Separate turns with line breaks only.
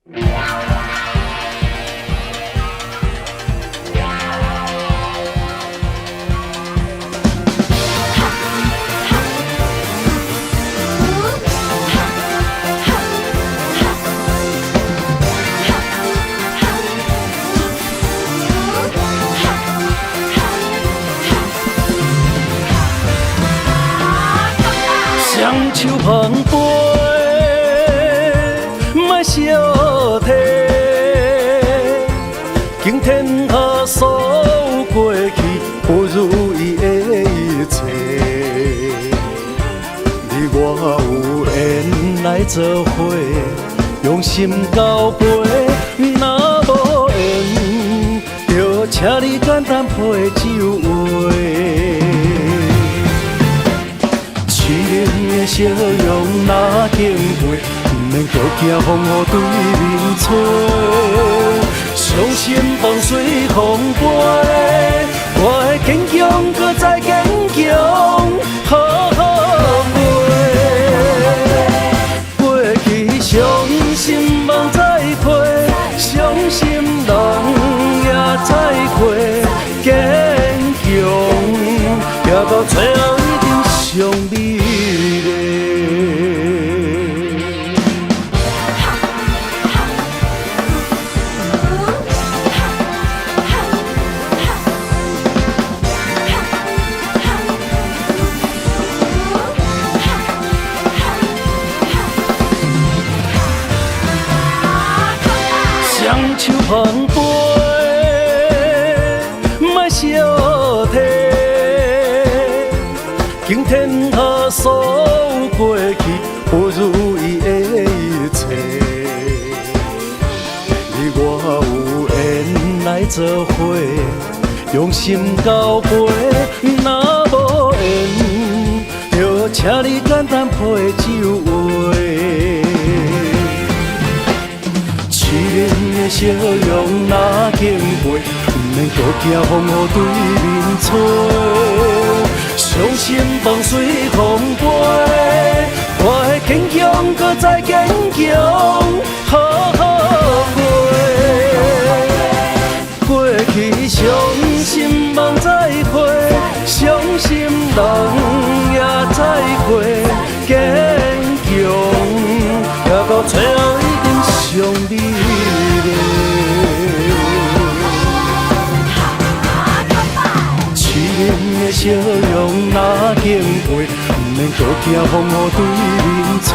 双手捧杯，莫小体，今天下所有过去不如意的一切，你我有缘来做伙，用心交陪，若无缘，就请你简单陪酒话。凄冷的笑容若经过，不免搁惊风雨对面吹。伤心放随风飞，我会坚强，搁再坚强，好好过。过去伤心梦再会，伤心人也再会，坚强，行到最后一定上美丽。双手捧杯，莫小体，今天下所有过去不如意的一切，你我有缘来做伙，用心交陪，若无缘，就请你简单陪酒话。凄冷的笑容若经过，不免搁惊风雨对面吹。伤心放随风飞，我会坚强，搁再坚强，好好过。过去伤心梦再会，伤心人也再会，坚强，行到最后一定上美丽。凄冷的笑容若经过，不免搁惊风雨对面吹。